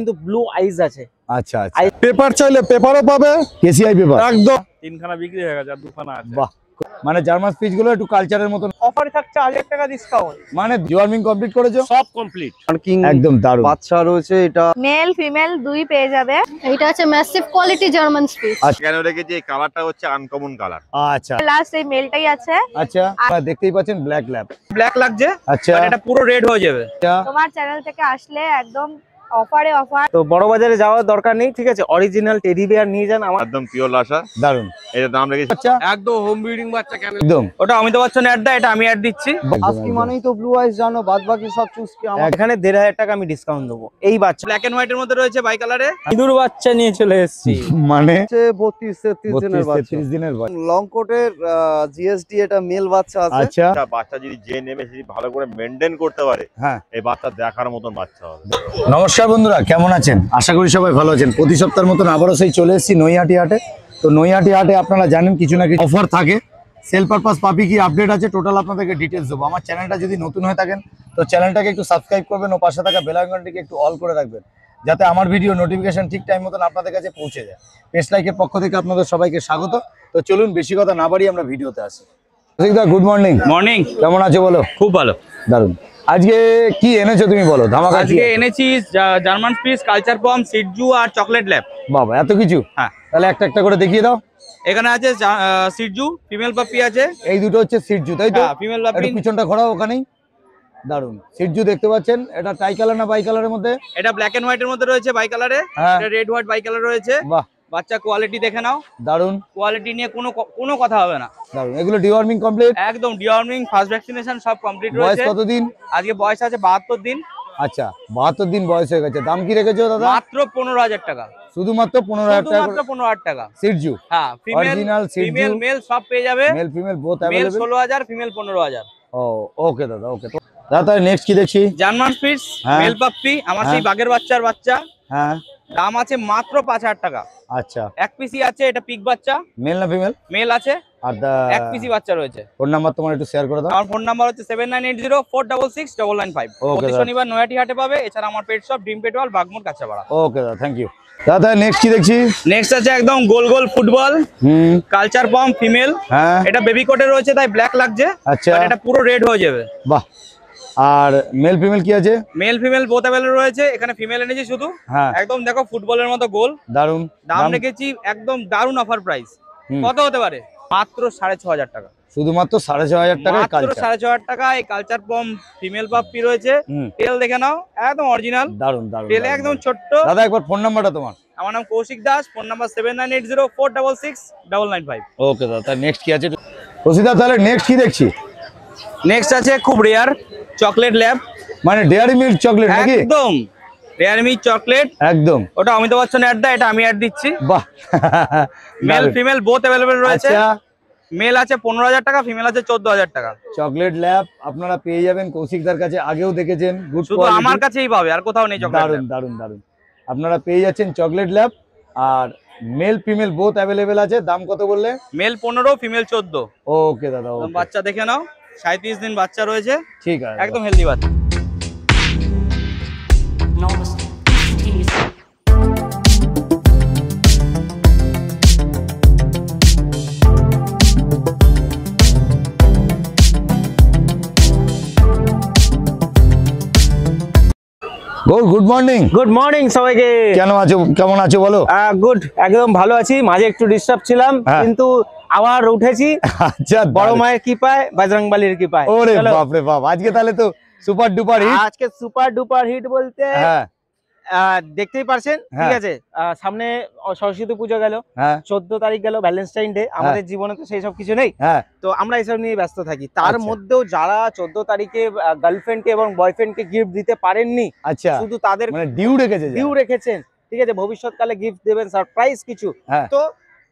কিন্তু blue eyes আছে। আচ্ছা আচ্ছা, পেপার চাইলে পেপারও পাবে, কেসিআই পেপার একদম। তিনখানা বিক্রি হয়ে গেছে আর দুখানা আছে। বাহ, মানে জার্মান স্পিচ গুলো একটু কালচারের মতন। অফারে থাকছে 1000 টাকা ডিসকাউন্ট। মানে ডিওয়ার্মিং কমপ্লিট করেছো? সব কমপ্লিট, একদম দারুণ। বাচ্চা রয়েছে, এটা মেল ফিমেল দুই পেয়ে যাবে। এটা হচ্ছে ম্যাসিভ কোয়ালিটি জার্মান স্পিচ। কেন রেখেছি এই কালারটা হচ্ছে আনকমন কালার। আচ্ছা লাস্ট এই মেলটাই আছে। আচ্ছা, আপনারা দেখতেই পাচ্ছেন ব্ল্যাক ল্যাব। ব্ল্যাক লাগছে, আচ্ছা এটা পুরো রেড হয়ে যাবে। তোমার চ্যানেল থেকে আসলে একদম অফারে অফার। তো বড় বাজারে যাওয়ার দরকার নেই, ঠিক আছে, অরিজিনাল টেডি বিয়ার নিয়ে যান। আমার একদম পিওর লাসা, দারুণ। এর দাম রেখেছি আচ্ছা একদম হোম ব্রিডিং বাচ্চা। কেন একদম, ওটা অমিতাভ বচ্চন অ্যাড দেয়, এটা আমি অ্যাড দিচ্ছি। আজকে মানেই তো ব্লু আইস জানো, বাদ বাকি সব চুজকে আমার এখানে 1500 টাকা আমি ডিসকাউন্ট দেবো। এই বাচ্চা ব্ল্যাক এন্ড হোয়াইট এর মধ্যে রয়েছে, বাই কালারে ইঁদুর বাচ্চা নিয়ে চলে এসেছি। মানে 32-33 দিনের বাচ্চা, 33 দিনের বাচ্চা। লং কোটের জিএসডি, এটা মেল বাচ্চা আছে। আচ্ছা একটা বাচ্চা যদি যে নেমে যদি ভালো করে মেনটেন করতে পারে, হ্যাঁ, এই বাচ্চা দেখার মতন বাচ্চা হবে। নমস্কার বন্ধুরা, কেমন আছেন? আশা করি সবাই ভালো আছেন। প্রতি সপ্তাহের মতন আবারও সেই চলে এসেছি নৈহাটি হাটে। তো নৈহাটি হাটে আপনারা জানেন কিছু না কিছু অফার থাকে। সেল পারপাস পাপি কি আপডেট আছে টোটাল আপনাদেরকে ডিটেলস দেবো। আমার চ্যানেলটা যদি নতুন হয়ে থাকেন তো চ্যানেলটাকে একটু সাবস্ক্রাইব করবেন ও পাশে থাকা বেল আইকনটিকে একটু অল করে রাখবেন, যাতে আমার ভিডিও নোটিফিকেশন ঠিক টাইম মতন আপনাদের কাছে পৌঁছে যায়। পেজ লাইকের পক্ষ থেকে আপনাদের সবাইকে স্বাগত। তো চলুন বেশি কথা না বাড়িয়ে আমরা ভিডিওতে আসি। Good morning. মর্নিং, কেমন আছো বলো? খুব ভালো। দারুন। আজকে কি এনেছো তুমি বলো? ধামাকা কি আজকে এনেছি জার্মান স্পিচ, কালচার পম, সিডজু আর চকলেট ল্যাব। বাবা, এত কিছু? হ্যাঁ, তাহলে একটা একটা করে দেখিয়ে দাও। এখানে আছে সিডজু, ফিমেল পাপ্পি আছে। এই দুটো হচ্ছে সিটজু, তাই তো? হ্যাঁ, ফিমেল পাপ্পি। একটু পিছনটা ঘোরাও, ওখানেই। দারুন। সিটজু দেখতে পাচ্ছেন, এটা টাই কালার না বাই কালারের মধ্যে? এটা ব্ল্যাক এন্ড হোয়াইট এর মধ্যে রয়েছে, বাই কালারে। হ্যাঁ। এটা রেড হোয়াইট বাই কালার রয়েছে। বাহ, বাচ্চা কোয়ালিটি দেখে নাও, দারুন কোয়ালিটি নিয়ে কোনো কথা হবে না। দারুন। এগুলো ডিওয়ার্মিং কমপ্লিট? একদম ডিওয়ার্মিং, ফার্স্ট ভ্যাকসিনেশন সব কমপ্লিট বয়স রয়েছে। কতদিন? আজকে বয়স আছে 72 দিন। আচ্ছা, 72 দিন বয়স হয়ে গেছে। দাম কি রেখেছো দাদা? মাত্র 15000 টাকা। শুধুমাত্র 15000 টাকা? মাত্র 15000 টাকা। সিটজু, হ্যাঁ, অরিজিনাল সিটজু, ফিমেল মেল সব পেয়ে যাবে। Male female both mail available. 16000, female 15000। ও ওকে দাদা, ওকে। তো দাদা তাহলে নেক্সট কি দেখছি? জার্মান স্পিচ, হ্যাঁ। মেল পাপ্পি, আমার সেই হ্যাঁ। বাগের বাচ্চার বাচ্চা। হ্যাঁ, দাম আছে মাত্র 5000 টাকা। আচ্ছা। এক পিসি আছে, এটা পিক বাচ্চা। মেল না ফিমেল? মেল আছে, আর এক পিসি বাচ্চা রয়েছে। ফোন নাম্বার তোমার একটু শেয়ার করে দাও। আমার ফোন নাম্বার হচ্ছে 7980466995। Okay, প্রতি দাদা। শনিবার নয়াটি হাটে পাবে। এছাড়া আমার পেট শপ ড্রিম পেটওয়াল, বাগমোড়, কাঁচাপাড়া। ওকে দাদা, থ্যাংক ইউ। দাদা নেক্সট কি দেখছি? নেক্সট আছে একদম গোল গোল ফুটবল, কালচার পম, ফিমেল। হ্যাঁ, এটা বেবি কোটে রয়েছে, তাই ব্ল্যাক লাগছে। আচ্ছা। But এটা পুরো রেড হয়ে যাবে। বাহ। আর মেল ফিমেল কি আছে? মেল ফিমেল বোথ अवेलेबल রয়েছে। এখানে ফিমেল এনেছি শুধু। হ্যাঁ, একদম দেখো ফুটবলের মতো গোল। দারুন। দাম রেখেছি একদম দারুন অফার প্রাইস। কত হতে পারে? মাত্র 6500 টাকা। শুধুমাত্র 6500 টাকায় মাত্র কালচার। 6500 টাকা। এই কালচার পম ফিমেল পাপ্পি রয়েছে। টেল দেখে নাও, একদম অরিজিনাল। দারুন দারুন। টেল একদম ছোট্ট। দাদা একবার ফোন নাম্বারটা তোমার? আমার নাম কৌশিক দাস, ফোন নাম্বার 7980466995। ওকে দাদা, তাহলে নেক্সট কি আছে? রশিদা তাহলে নেক্সট কি দেখছি? নেক্সট আছে খুব রেয়ার চকলেট ল্যাব, মানে ডেয়ারি মিল্ক চকলেট নাকি? একদম রেয়ার মিল্ক চকলেট একদম। ওটা অমিতাভ বচ্চন অ্যাড দেয়, এটা আমি অ্যাড দিচ্ছি। বাহ। মেল ফিমেল বোথ अवेलेबल রয়েছে। আচ্ছা, মেল আছে 15000 টাকা, ফিমেল আছে 14000 টাকা। চকলেট ল্যাব আপনারা পেয়ে যাবেন কৌশিকদার কাছে, আগেও দেখেছেন। গুড শুধু আমার কাছেই পাবে, আর কোথাও নেই চকলেট। দারুন দারুন দারুন। আপনারা পেয়ে যাচ্ছেন চকলেট ল্যাব। আর মেল ফিমেল বোথ अवेलेबल আছে। দাম কত বললে? Mail 15, female 14। ওকে দাদা, ওকে। বাচ্চা দেখে নাও, 37 দিন বাচ্চা রয়েছে, ঠিক আছে, একদম হেলদি বাচ্চা। Good morning. গুড মর্নিং সবাইকে। কেমন আছো বলো? গুড, একদম ভালো আছি। মাঝে একটু ডিস্টার্ব ছিলাম, কিন্তু আবার উঠেছি। আচ্ছা, বড় মায়ের কৃপায়, বজরংবলীর কৃপায়। ওরে বাপ রে বাপ, আজকে তাহলে তো সুপার ডুপার হিট। আজকে সুপার ডুপার হিট বলতে হ্যাঁ, দেখতেই পারছেন, ঠিক আছে। সামনে সরস্বতী পুজো গেল, 14 তারিখ গেল ভ্যালেন্টাইন ডে। আমাদের জীবনে তো সেই সব কিছু নেই, তো আমরা এইসব নিয়ে ব্যস্ত থাকি। তার মধ্যেও যারা 14 তারিখে গার্লফ্রেন্ডকে এবং বয়ফ্রেন্ডকে গিফট দিতে পারেননি, আচ্ছা, শুধু তাদের মানে ডিউ রেখেছেন, ঠিক আছে, ভবিষ্যৎকালে গিফট দেবেন সারপ্রাইজ কিছু, তো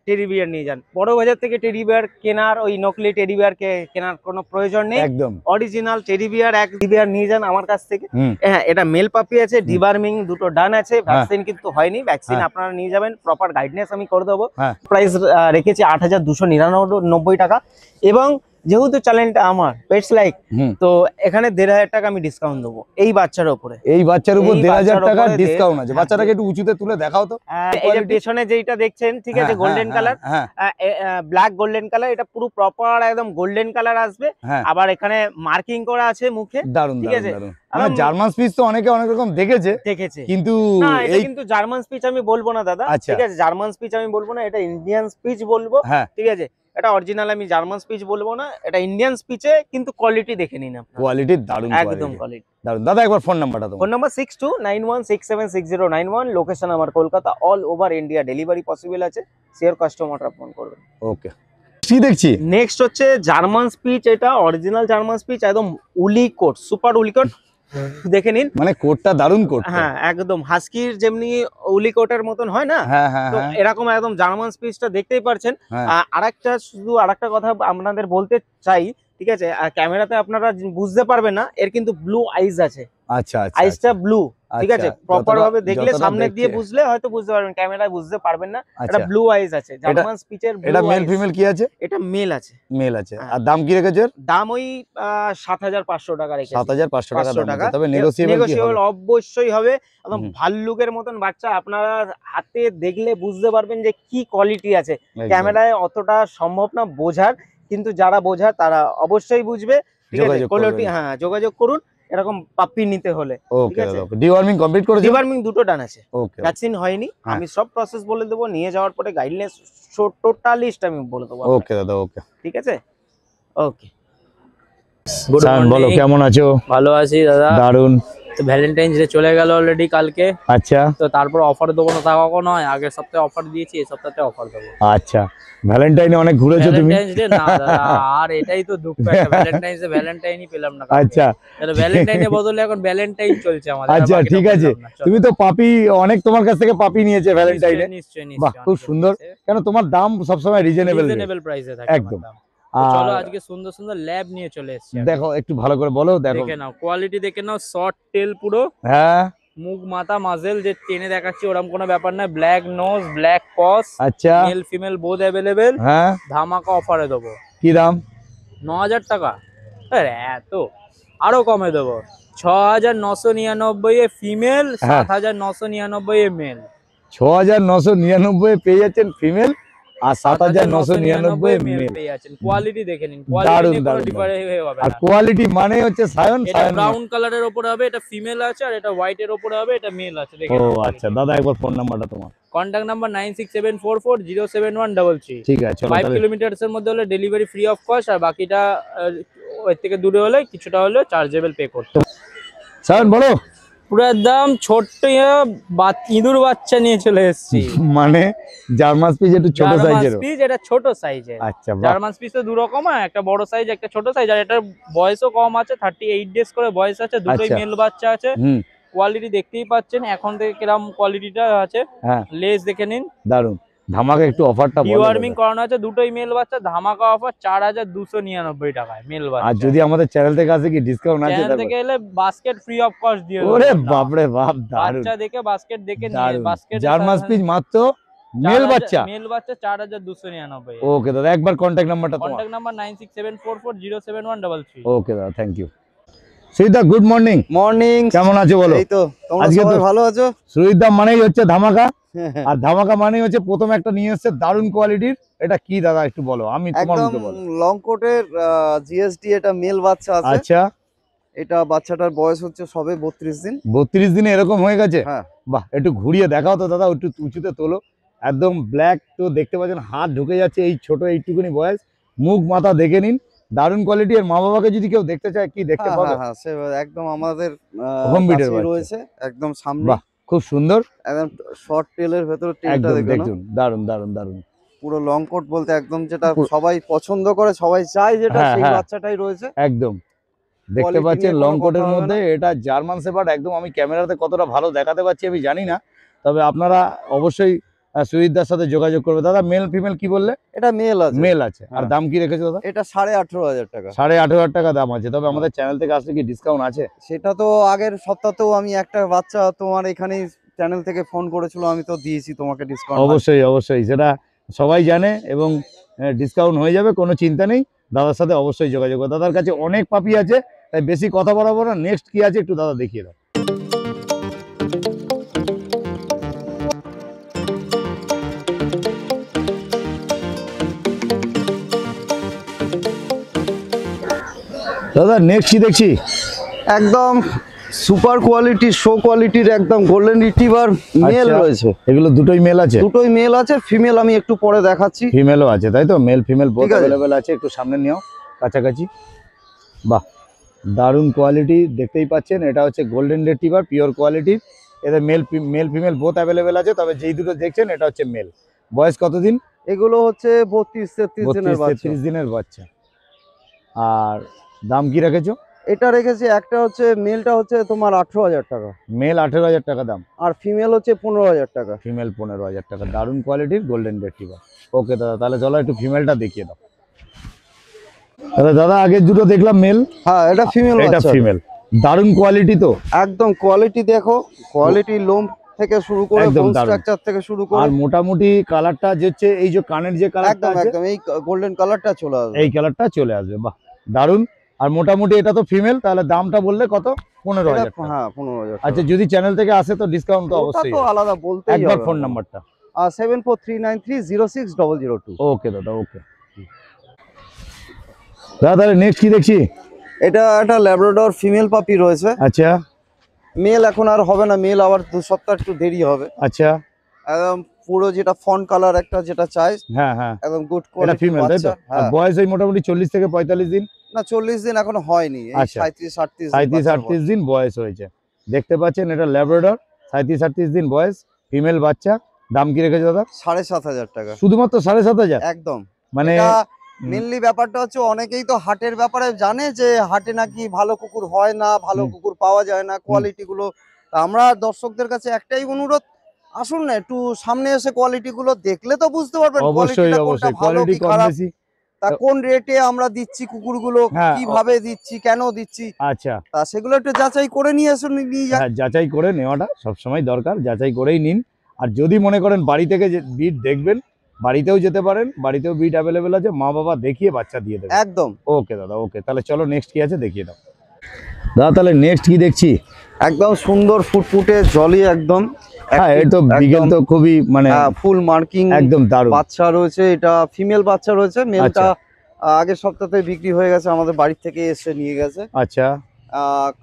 টেডি বিয়ার নিয়ে যান। বড় বাজার থেকে টেডি বিয়ার কেনার, ওই নকলি টেডি বিয়ার কেনার কোনো প্রয়োজন নেই। একদম অরিজিনাল টেডি বিয়ার এক বিয়ার নিয়ে যান আমার কাছ থেকে। হ্যাঁ, এটা মেল পাপি আছে, ডিবার্মিং দুটো ডান আছে, ভ্যাকসিন কিন্তু হয়নি। ভ্যাকসিন আপনারা নিয়ে যাবেন, প্রপার গাইডনেস আমি করে দেবো। প্রাইস রেখেছি 8299 টাকা। এবং যেহেতু চ্যানেলটা আমার পেটস লাইক, হুম। তো এখানে 1500 টাকা আমি ডিসকাউন্ট দেবো এই বাচ্চার উপরে। এই বাচ্চার উপর এই 1500 বাচ্চার টাকা উপরে ডিসকাউন্ট আছে। হ্যাঁ, বাচ্চাটাকে একটু উঁচুতে তুলে দেখাও তো। এই যে পেছনে যেটা দেখছেন, ঠিক আছে, হ্যাঁ, গোল্ডেন হ্যাঁ, কালার, হ্যাঁ, ব্ল্যাক গোল্ডেন কালার, এটা পুরো প্রপার একদম গোল্ডেন কালার আসবে। হ্যাঁ। আবার এখানে মার্কিং করা আছে মুখে, দারুন ঠিক দারুন আছে। দারুন। মানে জার্মান স্পিচ তো অনেকে অনেক রকম দেখেছে, দেখেছে, কিন্তু না এটা এই কিন্তু জার্মান স্পিচ আমি বলবো না দাদা, আচ্ছা। ঠিক আছে, জার্মান স্পিচ আমি বলবো না, এটা ইন্ডিয়ান স্পিচ বলবো, হ্যাঁ, ঠিক আছে। এটা অরিজিনাল, আমি জার্মান স্পিচ বলবো না, এটা ইন্ডিয়ান স্পিচে, কিন্তু কোয়ালিটি দেখে নিন আপনারা, কোয়ালিটি দারুন, একদম কোয়ালিটি দারুন। দাদা একবার ফোন নাম্বারটা তোমার। ফোন নাম্বার 6291676091, লোকেশন আমার Kolkata, all over India delivery possible আছে, শিওর কাস্টমাররা ফোন করবেন। ওকে, কি দেখছি নেক্সট হচ্ছে জার্মান স্পিচ, এটা অরিজিনাল জার্মান স্পিচ, একদম উলি কোট, সুপার উলি কোট, দেখে নিন। মানে কোটটা দারুন কোট। হ্যাঁ একদম হাস্কির যেমনি উলি কোটের মতন হয় না, হ্যাঁ হ্যাঁ তো হ্যাঁ, এরকম একদম জার্মান স্পিচটা দেখতেই পারছেন। হ্যাঁ। আরেকটা কথা আপনাদের বলতে চাই, ঠিক আছে, ক্যামেরাতে আপনারা বুঝতে পারবেন না, এর কিন্তু ব্লু আইজ আছে, আচ্ছা আচ্ছা, আইসটা ব্লু, ঠিক আছে, আচ্ছা, প্রপার যতটা- ভাবে দেখলে, যতটা সামনে দিয়ে দেখছে। বুঝলে হয়তো বুঝতে পারবেন, ক্যামেরায় বুঝতে পারবেন না। এটা আচ্ছা। ব্লু আইজ আছে, জার্মান স্পিচের এটা ব্লু মেল আইজ। ফিমেল কি আছে? এটা মেল আছে, মেল আছে। হ্যাঁ। আর দাম কি রেখেছো? দাম ওই 7500 টাকা রেখেছি। 7500 টাকা 500 দাম টাকা আছে, তবে নেগোসিয়েবল কি নেগোসিয়েবল হবে? অবশ্যই হবে। একদম হুম। ভাল্লুকের মতন বাচ্চা, আপনারা হাতে দেখলে বুঝতে পারবেন যে কি কোয়ালিটি আছে। একদম। ক্যামেরায় অতটা সম্ভব না বোঝার, কিন্তু যারা বোঝার তারা অবশ্যই বুঝবে, ঠিক আছে। যোগাযোগ কোয়ালিটি, করবেন। হ্যাঁ যোগাযোগ করুন এরকম পাপ্পি নিতে হলে, ঠিক ওকে আছে। দাদা, ডিওয়ার্মিং কমপ্লিট করেছো? ডিওয়ার্মিং দুটো ডান আছে, ওকে ভ্যাকসিন হয়নি, হ্যাঁ। আমি সব প্রসেস বলে দেবো, নিয়ে যাওয়ার পরে গাইডলাইন্স টোটালিস্ট আমি বলে দেবো, ওকে দাদা, ওকে। ঠিক আছে, ওকে। গুড সায়ন বলো, মর্নিং। কেমন আছো? ভালো আছি দাদা। দারুন। তো ভ্যালেন্টাইন্স ডে চলে গেল অলরেডি কালকে, আচ্ছা তো তারপর অফার দেবো না তা কখনো হয়? আগের সপ্তাহে অফার দিয়েছি, এই সপ্তাহে অফার দেবো। আচ্ছা, ভ্যালেন্টাইনে অনেক ঘুরেছো তুমি? ভ্যালেন্টাইন্স ডে না দাদা, আর এটাই তো দুঃখ, একটা ভ্যালেন্টাইন্স ডে ভ্যালেন্টাইনই পেলাম না। আচ্ছা ভ্যালেন্টাইনের বদলে এখন ভ্যালেন্টাইন চলছে আমাদের। আচ্ছা, বাকিটা ঠিক আছে। বললাম না, চলো। তুমি তো পাপি অনেক তোমার কাছ থেকে পাপি নিয়েছে ভ্যালেন্টাইনে। নিশ্চয়ই বাহ, খুব সুন্দর। কেন তোমার দাম সবসময় রিজনেবল রিজনেবল প্রাইসে থাকে একদম। আমার দাম। তো চলো আর আজকে সুন্দর সুন্দর ল্যাব নিয়ে চলে এসেছি। দেখো একটু ভালো করে বলো, দেখো। দেখে নাও কোয়ালিটি, দেখে নাও, শর্ট টেল পুরো, হ্যাঁ মুখ মাথা মাজেল যে টেনে দেখাচ্ছি ওরকম কোনো ব্যাপার না। ব্ল্যাক নোজ, ব্ল্যাক পস, আচ্ছা, মেল ফিমেল বোথ অ্যাভেলেবেল। হ্যাঁ ধামাকা অফারে দেবো। কি দাম? 9000 টাকা। আরে এত আরো কমে দেবো, 6999 এ ফিমেল, হ্যাঁ। 7999 এ মেল। 6999 পেয়ে যাচ্ছেন ফিমেল, আর 7999 মেল। পেয়ে যাচ্ছেন। কোয়ালিটি দেখে নিন, দারুণ, কোয়ালিটি কোনো দারুণ, ডিফারেন্স হবে আর না। কোয়ালিটি মানে হচ্ছে সায়ন এটা সায়ন। ব্রাউন কালারের উপরে হবে, এটা ফিমেল আছে, আর এটা হোয়াইট এর উপরে হবে, এটা মেল আছে। দেখে ও আচ্ছা দাদা, একবার ফোন নাম্বারটা তোমার। Contact number 9674407133। ঠিক আছে, চলো 5 তাহলে। কিলোমিটারস এর মধ্যে হলে ডেলিভারি ফ্রি অফ কস্ট, আর বাকিটা ওর থেকে দূরে হলে কিছুটা হলে চার্জেবল পে করতে হবে। সায়ন বলো। পুরো একদম ছোট্ট ইঁদুর বাচ্চা নিয়ে চলে এসেছি। মানে জার্মান স্পিচ একটু ছোট জার্মান সাইজের। স্পিচ, এটা ছোট সাইজের। আচ্ছা, বাহ। জার্মান স্পিচ তো দু রকম হয়, একটা বড় সাইজ, একটা ছোট সাইজ, আর এটার বয়সও কম আছে, 38 ডেজ করে বয়স আছে, দুটোই আচ্ছা। মেল বাচ্চা আছে। হুম, কোয়ালিটি দেখতেই পাচ্ছেন এখন থেকে কিরকম কোয়ালিটিটা আছে। হ্যাঁ লেজ দেখে নিন, দারুন। ধামাকা একটু অফারটা বলো ডিওয়ার্মিং দাদা। করানো আছে, দুটোই মেল বাচ্চা। ধামাকা অফার 4299 টাকায় মেল আর বাচ্চা। যদি আমাদের চ্যানেল থেকে আসে কি ডিসকাউন্ট আছে? চ্যানেল থেকে এলে বাস্কেট ফ্রি অফ কস্ট দিয়ে দেবো। ওরে বাপরে বাপ, দারুন বাচ্চা দেখে বাস্কেট দেখে নিয়ে দারুন। বাস্কেট জার্মান স্পিচ মাত্র মেল বাচ্চা। মেল বাচ্চা 4299। ওকে দাদা, একবার কন্ট্যাক্ট নাম্বারটা তোমার। Contact number 9674407133। ওকে দাদা, থ্যাংক ইউ। সুইদা, গুড মর্নিং। মর্নিং। কেমন আছো বলো? এই তো, তোমরা আজকে সবাই তো- ভালো আছো? সুইদা মানেই হচ্ছে ধামাকা, আর ধামাকা মানেই হচ্ছে প্রথম একটা নিয়ে এসেছে দারুন কোয়ালিটির। এটা কি দাদা একটু বলো, আমি তোমার একদম মুখে বলো। লং কোটের জিএসডি, এটা মেল বাচ্চা আছে। আচ্ছা, এটা বাচ্চাটার বয়স হচ্ছে সবে 32 দিন। 32 দিনে এরকম হয়ে গেছে? হ্যাঁ। বাহ, একটু ঘুরিয়ে দেখাও তো দাদা, একটু উঁচুতে তোলো। একদম ব্ল্যাক, তো দেখতে পাচ্ছেন হাত ঢুকে যাচ্ছে, এই ছোট এইটুকুনি বয়স। মুখ মাথা দেখে নিন, দারুন কোয়ালিটি। আর মা বাবাকে যদি কেউ দেখতে চায় কি দেখতে হ্যাঁ পাবে? হ্যাঁ হ্যাঁ, সে একদম আমাদের Home breed এর কাছেই বাচ্চা। রয়েছে, একদম সামনে। বাহ, খুব সুন্দর। একদম শর্ট টেলের ভেতরে টেলটা একদম দেখুন, দেখুন, দারুন দারুন দারুন। পুরো লং কোট বলতে একদম যেটা পুরো- সবাই পছন্দ করে, সবাই চায়, যেটা হ্যাঁ, সেই হ্যাঁ। বাচ্চাটাই রয়েছে। একদম দেখতে Quality পাচ্ছেন নিয়ে লং কোনো কোটের কথা হবে মধ্যে। এটা জার্মান শেপার্ড একদম। আমি ক্যামেরাতে কতটা ভালো দেখাতে পাচ্ছি আমি জানি না, তবে আপনারা অবশ্যই সুইদার সাথে যোগাযোগ করবে। দাদা মেল ফিমেল কি বললে? এটা মেল আছে। মেল আছে। আর হ্যাঁ। দাম কি রেখেছো দাদা? এটা 18,500 টাকা। 18,500 টাকা দাম আছে। তবে আমাদের চ্যানেল থেকে আসলে কি ডিসকাউন্ট আছে? সেটা তো আগের সপ্তাহেও আমি একটা বাচ্চা তোমার এখানেই চ্যানেল থেকে ফোন করেছিল, আমি তো দিয়েছি তোমাকে ডিসকাউন্ট। অবশ্যই অবশ্যই, সেটা সবাই জানে এবং ডিসকাউন্ট হয়ে যাবে, কোনো চিন্তা নেই। দাদার সাথে অবশ্যই যোগাযোগ করো। দাদার কাছে অনেক পাপি আছে, তাই বেশি কথা বলাবো না। নেক্সট কি আছে একটু দাদা দেখিয়ে দাও। দাদা নেক্সট কি দেখছি? একদম সুপার কোয়ালিটির, শো কোয়ালিটির একদম গোল্ডেন রিট্রিভার মেল আচ্ছা। রয়েছে। এগুলো দুটোই মেল আছে? দুটোই মেল আছে, ফিমেল আমি একটু পরে দেখাচ্ছি। ফিমেলও আছে তাই তো? মেল ফিমেল বোথ ঠিক আছে। অ্যাভেলেবেল আছে। একটু সামনে নিও কাছাকাছি। বাহ, দারুণ কোয়ালিটি দেখতেই পাচ্ছেন। এটা হচ্ছে গোল্ডেন রিট্রিভার পিওর কোয়ালিটির। এদের মেল ফিমেল বোথ অ্যাভেলেবেল আছে, তবে যেই দুটো দেখছেন এটা হচ্ছে মেল। বয়স কতদিন? এগুলো হচ্ছে 32-33 দিনের বাচ্চা। 32-33 দিনের বাচ্চা। আর দাম কি রেখেছো? এটা রেখেছি, একটা হচ্ছে মেলটা হচ্ছে তোমার 18,000 টাকা, মেল 18,000 টাকা দাম, আর ফিমেল হচ্ছে 15,000 টাকা। ফিমেল 15,000 টাকা। দারুণ কোয়ালিটির গোল্ডেন রিট্রিভার। ওকে দাদা, তাহলে চলো একটু ফিমেলটা দেখিয়ে দাও। তাহলে দাদা আগের দুটো দেখলাম মেল, হ্যাঁ এটা ফিমেল এটা বাচ্চা। ফিমেল। দারুণ কোয়ালিটি তো, একদম কোয়ালিটি দেখো, কোয়ালিটি লোম থেকে শুরু করে একদম বোন দারুণ। স্ট্রাকচার থেকে শুরু করে আর মোটামুটি কালারটা যে হচ্ছে এই যে কানের যে কালারটা একদম আছে একদম এই গোল্ডেন কালারটা চলে আসবে। এই কালারটা চলে আসবে। বাহ দারুণ। আর মোটামুটি এটা তো ফিমেল, তাহলে দামটা বললে কত? 15,000 এটা, টাকা। হ্যাঁ 15,000 টাকা। আচ্ছা, যদি চ্যানেল থেকে আসে তো ডিসকাউন্ট তো ওটা অবশ্যই তো হবে। আলাদা বলতেই একবার হবে। ফোন নাম্বারটা। 7439306002। ওকে দাদা, ওকে দাদা। তাহলে নেক্সট কি দেখছি? এটা একটা ল্যাব্রাডর ফিমেল পাপি রয়েছে। আচ্ছা মেল এখন আর হবে না, মেল আবার 2 সপ্তাহ একটু দেরি হবে। আচ্ছা, একদম পুরো যেটা ফন কালার একটা যেটা চাই, হ্যাঁ হ্যাঁ, একদম গুড এটা কোয়ালিটি ফিমেল তাই তো? বাচ্চা। আর হ্যাঁ, বয়স এই মোটামুটি 40 থেকে 45 দিন। না 40 দিন এখনো হয়নি, এই আচ্ছা। 37-38 37-38 দিন বয়স হয়েছে। দেখতে পাচ্ছেন এটা ল্যাব্রাডর, 37-38 দিন বয়স, ফিমেল বাচ্চা। দাম কি রেখেছে দাদা? 7,500 টাকা। শুধুমাত্র 7,500? একদম। মানে মেনলি ব্যাপারটা হচ্ছে অনেকেই তো হাটের ব্যাপারে জানে যে হাটে নাকি ভালো কুকুর হয় না, ভালো হুম। কুকুর পাওয়া যায় না, কোয়ালিটি গুলো। তা আমরা দর্শকদের কাছে একটাই অনুরোধ, আসুন না একটু সামনে এসে কোয়ালিটি গুলো দেখলে তো বুঝতে পারবেন অবশ্যই কোয়ালিটিটা কোনটা অবশ্যই, ভালো কোয়ালিটি কি কম খারাপ, বেশি। তা কোন রেটে আমরা দিচ্ছি কুকুরগুলো, হ্যাঁ, কিভাবে দিচ্ছি, কেন দিচ্ছি, আচ্ছা, তা সেগুলো একটু যাচাই করে নিয়ে এসে নিয়ে যান। হ্যাঁ যাচাই করে নেওয়াটা সবসময় দরকার, যাচাই করেই নিন। আর যদি মনে করেন বাড়ি থেকে যে বিট দেখবেন, বাড়িতেও যেতে পারেন, বাড়িতেও বিট অ্যাভেলেবেল আছে, মা বাবা দেখিয়ে বাচ্চা দিয়ে দেবে। একদম ওকে দাদা, ওকে তাহলে চলো নেক্সট কি আছে দেখিয়ে দাও দাদা। তাহলে নেক্সট কি দেখছি? একদম সুন্দর ফুটফুটে জলি একদম। হ্যাঁ, এই তো বিকেল তো খুবই মানে ফুল মার্কিং একদম দারুণ। বাচ্চা রয়েছে, এটা ফিমেল বাচ্চা রয়েছে, মেলটা আচ্ছা। আগের সপ্তাহে বিক্রি হয়ে গেছে, আমাদের বাড়ি থেকে এসে নিয়ে গেছে। আচ্ছা,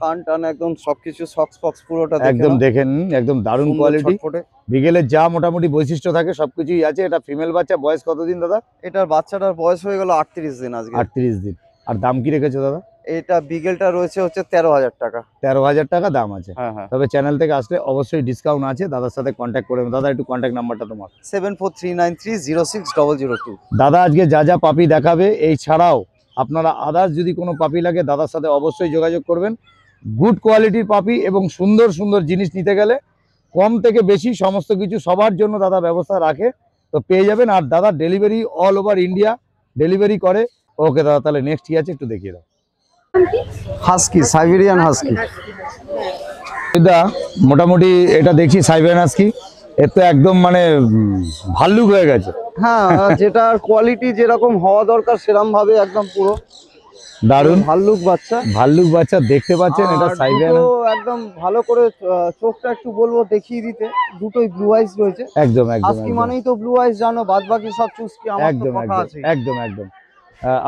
কান টান একদম সবকিছু সক্স ফক্স পুরোটা দেখে একদম নাও। দেখেন, একদম দারুণ সুন্দর কোয়ালিটি। ছটফটে। বিকেলের যা মোটামুটি বৈশিষ্ট্য থাকে সবকিছুই আছে। এটা ফিমেল বাচ্চা, বয়স কতদিন দাদা? এটার বাচ্চাটার বয়স হয়ে গেল 38 দিন আজকে। 38 দিন। আর দাম কি রেখেছো দাদা? এটা বিকেলটা রয়েছে হচ্ছে 13,000 টাকা। 13,000 টাকা দাম আছে। হ্যাঁ হ্যাঁ। তবে চ্যানেল থেকে আসলে অবশ্যই ডিসকাউন্ট আছে, দাদার সাথে কন্ট্যাক্ট করে। দাদা একটু কন্ট্যাক্ট নাম্বারটা তোমার। 7439306002। দাদা আজকে যা যা পাপি দেখাবে, এই ছাড়াও আপনারা আদার্স যদি কোনো পাপি লাগে দাদার সাথে অবশ্যই যোগাযোগ করবেন। গুড কোয়ালিটির পাপি এবং সুন্দর সুন্দর জিনিস নিতে গেলে কম থেকে বেশি সমস্ত কিছু সবার জন্য দাদা ব্যবস্থা রাখে, তো পেয়ে যাবেন। আর দাদা delivery all over India delivery করে। ওকে দাদা, তাহলে নেক্সট কি আছে একটু দেখিয়ে দাও। Husky, Siberian husky. দাদা মোটামুটি এটা দেখছি সাইবেরিয়ান হাস্কি, এর তো একদম মানে ভাল্লুক হয়ে গেছে। হ্যাঁ, যেটার কোয়ালিটি যেরকম হওয়া দরকার সেরকম ভাবে একদম পুরো দারুণ ভাল্লুক বাচ্চা। ভাল্লুক বাচ্চা দেখতে পাচ্ছেন, এটা আর সাইবেরিয়ান। দুটো একদম ভালো করে চোখটা একটু বলবো দেখিয়ে দিতে, দুটোই ব্লু আইস রয়েছে। একদম একদম হাস্কি মানেই তো ব্লু আইস জানো, বাদ বাকি সব চুস্কি, আমার তো একদম কথা একদম আছে। একদম একদম।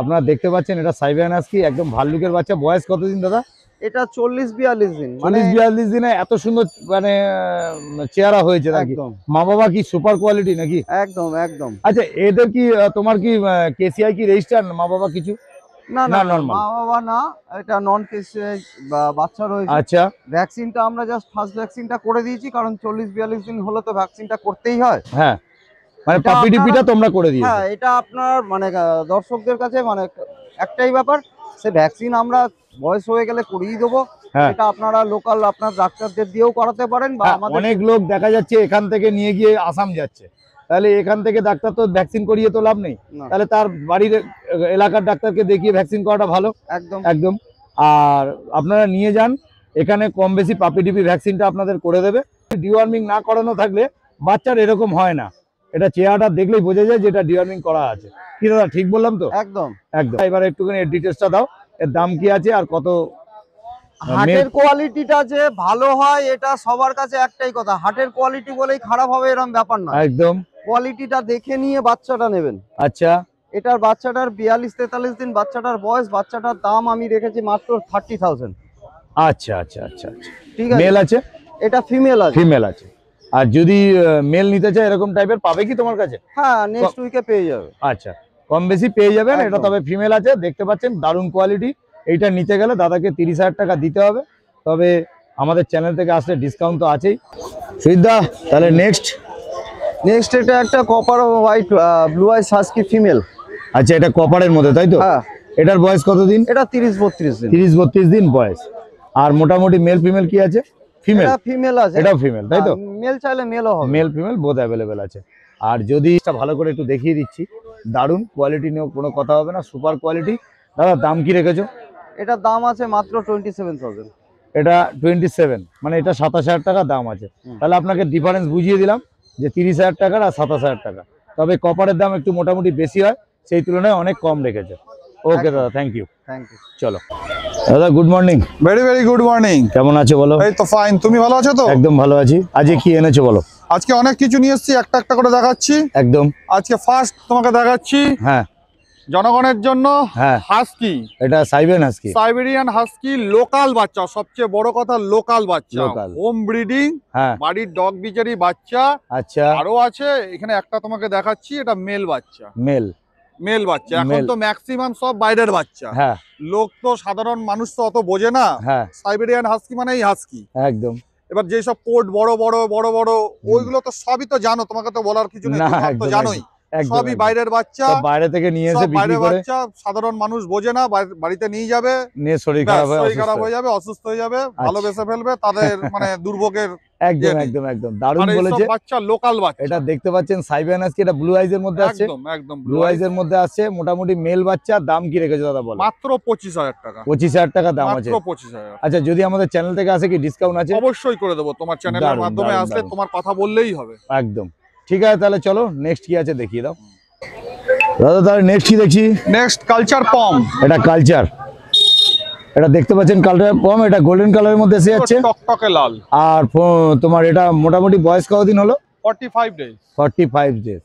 আপনারা দেখতে পাচ্ছেন এটা সাইবেরিয়ান হাস্কি, একদম ভাল্লুকের বাচ্চা। বয়স কতদিন দাদা? এটা 40-42 দিন। 40-42 দিনে এত সুন্দর মানে চেহারা হয়েছে নাকি? একদম মা বাবা কি সুপার কোয়ালিটি নাকি? একদম একদম। আচ্ছা, এদের কি তোমার কি কেসিআই কি রেজিস্টার, মা বাবা কিছু? না না, না normal। মা বাবা না, এটা নন কেস বাচ্চা রয়েছে। আচ্ছা ভ্যাকসিনটা আমরা জাস্ট ফার্স্ট ভ্যাকসিনটা করে দিয়েছি, কারণ 40-42 দিন হলে তো ভ্যাকসিনটা করতেই হয়। হ্যাঁ, মানে এটা পাপি টিপিটা আপনারা- তোমরা করে দিয়েছো? হ্যাঁ, এটা আপনার মানে দর্শকদের কাছে মানে একটাই ব্যাপার, সে ভ্যাকসিন আমরা বয়স হয়ে গেলে করিয়ে দেবো। হ্যাঁ। এটা আপনারা লোকাল আপনার ডাক্তারদের দিয়েও করাতে পারেন, বা হ্যাঁ, আমাদের অনেক লোক দেখা যাচ্ছে এখান থেকে নিয়ে গিয়ে আসাম যাচ্ছে, তাহলে এখান থেকে ডাক্তার তো ভ্যাকসিন করিয়ে তো লাভ নেই, না, তাহলে তার বাড়ির এলাকার ডাক্তারকে দেখিয়ে ভ্যাকসিন করাটা ভালো। একদম একদম। আর আপনারা নিয়ে যান, এখানে কম বেশি পাপি টিপি ভ্যাকসিনটা আপনাদের করে দেবে। ডিওয়ার্মিং না করানো থাকলে বাচ্চার এরকম হয় না। এটা চেহারাটা দেখলেই বোঝা যায় যে এটা ডিওয়ার্মিং করা আছে। কি দাদা ঠিক বললাম তো? একদম একদম। এবার একটুখানি এর ডিটেলসটা দাও, এর দাম কি আছে আর কত? হাটের কোয়ালিটিটা যে ভালো হয় এটা সবার কাছে একটাই কথা, হাটের কোয়ালিটি বলেই খারাপ হবে এরকম ব্যাপার না, একদম কোয়ালিটিটা দেখে নিয়ে বাচ্চাটা নেবেন। আচ্ছা এটার বাচ্চাটার 42-43 দিন বাচ্চাটার বয়স, বাচ্চাটার দাম আমি রেখেছি মাত্র 30,000। আচ্ছা আচ্ছা আচ্ছা আচ্ছা। ঠিক আছে, মেল আছে? এটা ফিমেল আছে। ফিমেল আছে। আর যদি মেল নিতে চায় এরকম টাইপের পাবে কি তোমার কাছে? হ্যাঁ, নেক্সট উইকে পেয়ে যাবে। আচ্ছা, কম বেশি পেয়ে যাবেন। এটা একদম। তবে ফিমেল আছে, দেখতে পাচ্ছেন দারুণ কোয়ালিটি। এইটা নিতে গেলে দাদাকে 30,000 টাকা দিতে হবে, তবে আমাদের চ্যানেল থেকে আসলে ডিসকাউন্ট তো আছেই। সুইদা তাহলে নেক্সট এটা একটা কপার হোয়াইট ব্লু আইস হাস্কি ফিমেল। আচ্ছা, এটা কপারের মধ্যে তাই তো? হ্যাঁ, এটার বয়স কতদিন? এটা 30-32 দিন। 30-32 দিন বয়স। আর মোটামুটি মেল ফিমেল কি আছে? ফিমেল। এটা ফিমেল আছে। এটাও ফিমেল তাই তো? মেল চাইলে মেলও হবে। মেল ফিমেল বোথ অ্যাভেলেবেল আছে। আর যদি এটা ভালো করে একটু দেখিয়ে দিচ্ছি, দারুণ কোয়ালিটি নিয়েও কোনো কথা হবে না, সুপার কোয়ালিটি। দাদা দাম কি রেখেছো? এটার দাম আছে মাত্র 27,000। এটা 27, মানে এটা 27,000 টাকা দাম আছে। তাহলে আপনাকে ডিফারেন্স বুঝিয়ে দিলাম যে 30,000 টাকার আর 27,000 টাকা। তবে কপারের দাম একটু মোটামুটি বেশি হয়, সেই তুলনায় অনেক কম রেখেছে। ওকে দাদা, থ্যাংক ইউ। চলো দাদা, good morning. Very very good morning. কেমন আছো বলো? এই তো ফাইন, তুমি ভালো আছো তো? একদম ভালো আছি। আজকে কি এনেছো বলো? আজকে অনেক কিছু নিয়ে এসেছি, একটা একটা করে দেখাচ্ছি। একদম। আজকে ফার্স্ট তোমাকে দেখাচ্ছি হ্যাঁ, জনগণের জন্য হ্যাঁ, হাস্কি, এটা Siberian husky, Siberian husky, local বাচ্চা, সবচেয়ে বড় কথা লোকাল বাচ্চা, Local। হোম ব্রিডিং, হ্যাঁ, বাড়ির ডগ বিচারি বাচ্চা। আচ্ছা, আরো আছে এখানে একটা তোমাকে দেখাচ্ছি, এটা মেল বাচ্চা, মেল মেল বাচ্চা। এখন Male। তো ম্যাক্সিমাম সব বাইরের বাচ্চা, হ্যাঁ, লোক তো সাধারণ মানুষ তো অত বোঝে না। হ্যাঁ, সাইবেরিয়ান হাস্কি মানেই হাস্কি। একদম। এবার যেসব কোট বড় বড় বড় বড় ওইগুলো তো সবই তো জানো, তোমাকে তো বলার কিছু নেই, না, তুমি সব তো একদম, জানোই। একদম, সবই একদম। বাইরের বাচ্চা, সব বাইরে থেকে নিয়ে এসে সব বিক্রি বাইরের করে, বাচ্চা, সাধারণ মানুষ বোঝে না, বাড়িতে নিয়ে যাবে, নিয়ে শরীর ব্যাস, খারাপ হয়, শরীর খারাপ অসুস্থ হয়ে যাবে, অসুস্থ হয়ে যাবে, ভালোবেসে ফেলবে, তাদের মানে দুর্ভোগের। একদম নেই। একদম একদম দারুণ আর এইসব বলেছে। বাচ্চা লোকাল বাচ্চা, এটা দেখতে পাচ্ছেন সাইবেন হাস্কি, এটা ব্লু আইজ এর মধ্যে আছে, একদম একদম ব্লু আইজ এর মধ্যে আছে। মোটামুটি মেল বাচ্চা। দাম কি রেখেছো দাদা বলো? মাত্র 25,000 টাকা। 25,000 টাকা দাম আছে। মাত্র 25,000। আচ্ছা, যদি আমাদের চ্যানেল থেকে আসে কি ডিসকাউন্ট আছে? অবশ্যই করে দেবো, তোমার চ্যানেলের দারুণ, মাধ্যমে দারুণ, আসলে দারুণ। তোমার কথা বললেই হবে। একদম ঠিক আছে, তাহলে চলো নেক্সট কি আছে দেখিয়ে দাও দাদা। তাহলে নেক্সট কি দেখছি? নেক্সট কালচার পম। এটা কালচার, এটা দেখতে পাচ্ছেন কালার পম, এটা গোল্ডেন কালারের মধ্যে এসে যাচ্ছে, টকটকে লাল। আর তোমার এটা মোটামুটি বয়স কতদিন হলো? 45 ডেজ। 45 ডেজ।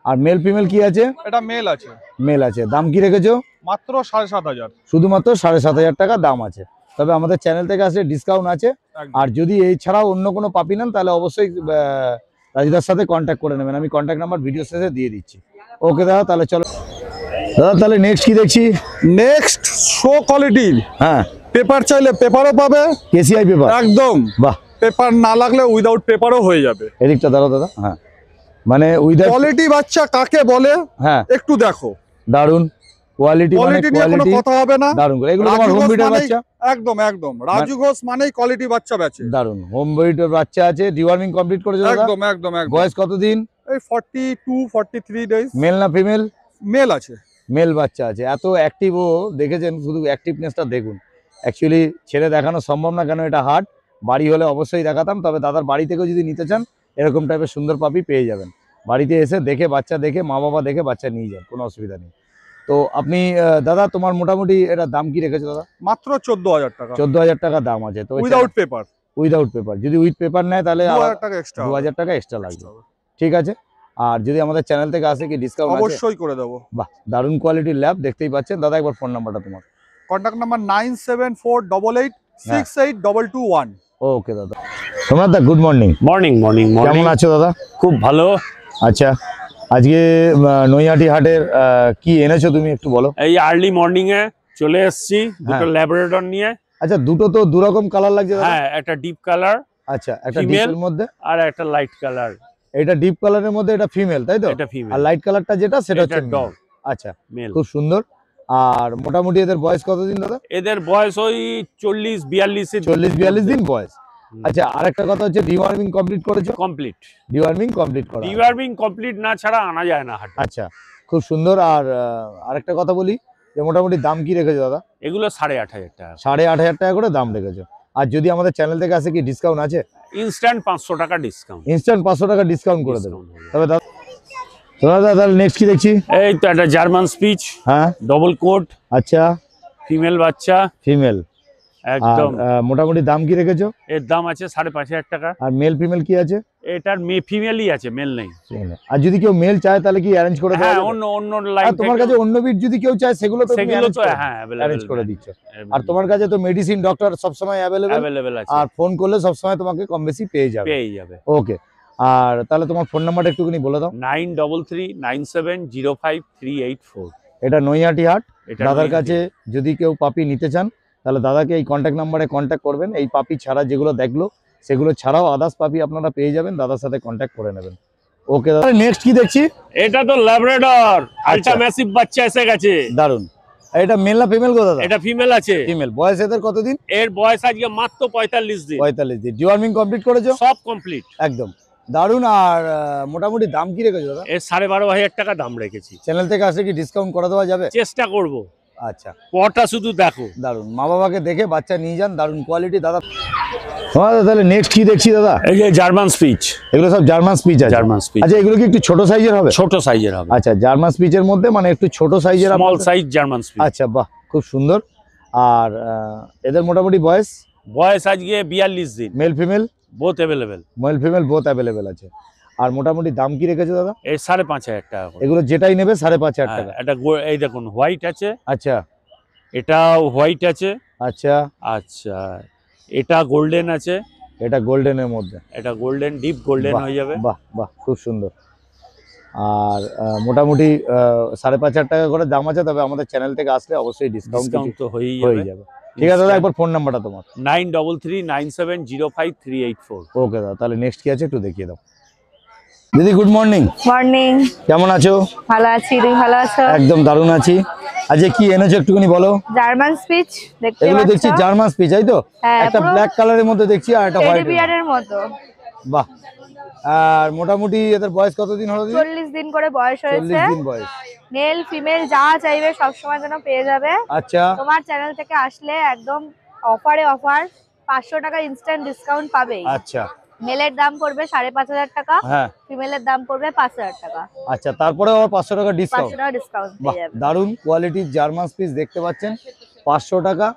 আর মেল ফিমেল কি আছে? এটা মেল আছে। মেল আছে। দাম কি রেখেছো? মাত্র 7,500। শুধুমাত্র 7,500 টাকা দাম আছে। তবে আমাদের চ্যানেল থেকে আসলে ডিসকাউন্ট আছে। একদম। আর যদি এই ছাড়াও অন্য কোনো পাপি নেন তাহলে অবশ্যই রাজুদার সাথে কন্ট্যাক্ট করে নেবেন, আমি কন্ট্যাক্ট নাম্বার ভিডিও শেষে দিয়ে দিচ্ছি। ওকে দাদা, তাহলে চলো দাদা, তাহলে নেক্সট কি দেখছি? নেক্সট শো কোয়ালিটির, হ্যাঁ, পেপার চাইলে পেপারও পাবে, কেসিআই পেপার। একদম। বাহ, পেপার না লাগলে উইদাউট পেপারও হয়ে যাবে। এদিকটা দাঁড়াও দাদা। হ্যাঁ, মানে উইদাউট, কোয়ালিটি বাচ্চা কাকে বলে হ্যাঁ একটু দেখো। দারুণ কোয়ালিটি, মানে কোয়ালিটি নিয়ে কোনো কোয়ালিটি কথা হবে না। দারুণ করে। এগুলো তোমার রাজু হোম ঘোষ ব্রিডের মানেই- বাচ্চা? একদম একদম, রাজু ঘোষ মানেই কোয়ালিটি বাচ্চা বেচে। দারুণ হোম ব্রিডের বাচ্চা আছে। ডিওয়ার্মিং কমপ্লিট করেছে দাদা? একদম একদম একদম। বয়স কতদিন? এই 42-43 ডেজ। মেল না ফিমেল? মেল আছে। মেল বাচ্চা আছে। এত অ্যাক্টিভ ও, দেখেছেন শুধু অ্যাক্টিভনেসটা দেখুন। অ্যাকচুয়ালি ছেড়ে দেখানো সম্ভব না, কেন এটা হার্ড। বাড়ি হলে অবশ্যই দেখাতাম, তবে দাদার বাড়ি থেকেও যদি নিতে চান এরকম টাইপের সুন্দর পাপি পেয়ে যাবেন। বাড়িতে এসে দেখে, বাচ্চা দেখে, মা বাবা দেখে বাচ্চা নিয়ে যান, কোনো অসুবিধা নেই। তো আপনি দাদা, তোমার মোটামুটি এটা দাম কি রেখেছো দাদা? মাত্র 14,000 টাকা। 14,000 টাকা দাম আছে। তো উইদাউট পেপার। Without paper. যদি উইথ পেপার নেয় তাহলে 2,000 টাকা এক্সট্রা। 2,000 টাকা এক্সট্রা লাগবে। ঠিক আছে। আর যদি আমাদের চ্যানেল থেকে আসে কি ডিসকাউন্ট আছে? অবশ্যই করে দেবো। বাহ, দারুণ কোয়ালিটির ল্যাব, দেখতেই পাচ্ছেন। দাদা একবার ফোন নাম্বারটা তোমার। Contact number 9748868221। ওকে দাদা। তোমরা দা গুড মর্নিং। মর্নিং মর্নিং কেমন মর্নিং। আছো দাদা? খুব ভালো। আচ্ছা, আজকে নৈহাটি হাটের কি এনেছো তুমি একটু বলো। এই আর্লি মর্নিং এ চলে এসেছি দুটো হ্যাঁ। ল্যাবরেটর নিয়ে। আচ্ছা, দুটো তো দুরকম কালার লাগছে দাদা। হ্যাঁ, একটা ডিপ কালার আচ্ছা, একটা Female। ডিপের মধ্যে, আর একটা লাইট কালার। এটা ডিপ কালারের মধ্যে, এটা ফিমেল তাই তো? এটা ফিমেল। আর লাইট কালারটা যেটা সেটা হচ্ছে ডগ male। আচ্ছা, মেল। খুব সুন্দর। আর মোটামুটি এদের বয়স কতদিন দাদা? এদের বয়স ওই 40-42 এর 40-42 দিন বয়স। আচ্ছা, আরেকটা কথা হচ্ছে ডিওয়ার্মিং কমপ্লিট করেছো? কমপ্লিট। ডিওয়ার্মিং কমপ্লিট করা। ডিওয়ার্মিং কমপ্লিট না ছাড়া আনা যায় না হাটে। আচ্ছা, খুব সুন্দর। আর আরেকটা কথা বলি যে মোটামুটি দাম কি রেখেছো দাদা? এগুলো 8,500 টাকা। 8,500 টাকা করে দাম রেখেছো। আর যদি আমাদের চ্যানেল থেকে আসে কি ডিসকাউন্ট আছে? ইনস্ট্যান্ট 500 টাকা ডিসকাউন্ট। ইনস্ট্যান্ট 500 টাকা ডিসকাউন্ট করে দেবো। তবে দাদা দাদা তাহলে নেক্সট কি দেখছি? এই তো একটা জার্মান স্পিচ, হ্যাঁ ডবল কোট, আচ্ছা ফিমেল বাচ্চা, ফিমেল একদম। মোটামুটি দাম কি রেখেছো? এর দাম আছে 5,500 টাকা। আর মেল ফিমেল কি আছে? এটার ফিমেলই আছে, মেল নেই। আর যদি কেউ মেল চায় তাহলে কি অ্যারেঞ্জ করে দেওয়া হ্যাঁ, যাবে? অন্য লাইন আর তোমার কাছে অন্য বিট যদি কেউ চায় সেগুলো তো সেগুলো তো হ্যাঁ অ্যারেঞ্জ করে দিচ্ছ। আর তোমার কাছে তো মেডিসিন ডক্টর সবসময় অ্যাভেলেবেল আছে, আর ফোন করলে সবসময় তোমাকে কম বেশি পেয়ে যাবে। ওকে, আর তাহলে তোমার ফোন নাম্বারটা একটুখানি বলে দাও। 9339705384। এটা নৈহাটি হাট। এটা দাদার কাছে যদি কেউ পাপি নিতে চান তাহলে দাদাকে এই কন্ট্যাক্ট নাম্বারে কন্ট্যাক্ট করবেন। এই পাপি ছাড়া যেগুলো দেখলো সেগুলো ছাড়াও আদার্স পাপি আপনারা পেয়ে যাবেন, দাদার সাথে কন্ট্যাক্ট করে নেবেন। ওকে দাদা, নেক্সট কি দেখছি? এটা তো ল্যাব্রাডর আলট্রা ম্যাসিভ বাচ্চা এসে গেছে। দারুন। এটা মেল না ফিমেল গো দাদা? এটা ফিমেল আছে। ফিমেল। বয়স এদের কতদিন? এর বয়স আজকে মাত্র 45 দিন। 45 দিন। ডিওয়ার্মিং কমপ্লিট করেছো? সব কমপ্লিট একদম দারুন। আর মোটামুটি দাম কি রেখেছো দাদা? এর 12,500 টাকা দাম রেখেছি। চ্যানেল থেকে আসলে কি ডিসকাউন্ট করে দেওয়া যাবে? চেষ্টা করব। আচ্ছা, পটা শুধু দেখো। দারুন। মা বাবাকে দেখে বাচ্চা নিয়ে যান, দারুন কোয়ালিটি দাদা। তাহলে নেক্সট কি দেখছি দাদা? এই যে জার্মান স্পিচ, এগুলো সব জার্মান স্পিচ আছে? German speech. আচ্ছা, এগুলো কি একটু ছোট সাইজের হবে? ছোট সাইজের হবে। আচ্ছা, জার্মান স্পিচের মধ্যে মানে একটু ছোট সাইজের, স্মল সাইজ জার্মান স্পিচ। আচ্ছা, বাহ, খুব সুন্দর। আর এদের মোটামুটি বয়স আজকে 42 দিন। Male female both available. Male female both available আছে। আর মোটামুটি দাম কি রেখেছো দাদা? এর 5,500 টাকা করে। এগুলো যেটাই নেবে 5,500 টাকা। এটা এই দেখুন হোয়াইট আছে। আচ্ছা, এটা হোয়াইট আছে। আচ্ছা, আচ্ছা, এটা গোল্ডেন আছে। এটা গোল্ডেনের মধ্যে, এটা গোল্ডেন, ডিপ গোল্ডেন হয়ে যাবে। বাহ বাহ, খুব সুন্দর। আর মোটামুটি 5,500 টাকা করে দাম আছে, তবে আমাদের চ্যানেল থেকে আসলে অবশ্যই ডিসকাউন্ট তো হয়ে যাবে। ঠিক আছে দাদা, একবার ফোন নাম্বারটা তোমার? 9339705384। ওকে দাদা, তাহলে নেক্সট কি আছে একটু দেখিয়ে দাও। দিদি গুড মর্নিং। মর্নিং। কেমন আছো? ভালো আছি, তুমি ভালো আছো? একদম দারুণ আছি। আজকে কি এনেছো একটুখানি বলো। জার্মান স্পিচ দেখতে এগুলো পাচ্ছ? দেখছি জার্মান স্পিচ, তাই তো? হ্যাঁ, একটা পুরো ব্ল্যাক কালারের মধ্যে দেখছি আর একটা টেডি হোয়াইট। বিয়ারের মতো। বাহ। আর মোটামুটি এদের বয়স কতদিন হলো? 40 দিন করে বয়স হয়েছে। 40 দিন বয়স। মেল ফিমেল যা চাইবে সব সময় যেন পেয়ে যাবে। আচ্ছা, তোমার চ্যানেল থেকে আসলে একদম অফার 500 টাকা ইনস্ট্যান্ট ডিসকাউন্ট পাবেই। আচ্ছা। মেলের দাম পড়বে 5,500 টাকা, হ্যাঁ, ফিমেলের দাম পড়বে 5,000 টাকা। আচ্ছা, তারপরে আবার 500 টাকা 500 ডিসকাউন্ট। টাকা ডিসকাউন্ট বাহ, পেয়ে যাবে। দারুণ কোয়ালিটির জার্মান স্পিচ দেখতে পাচ্ছেন। 500 টাকা,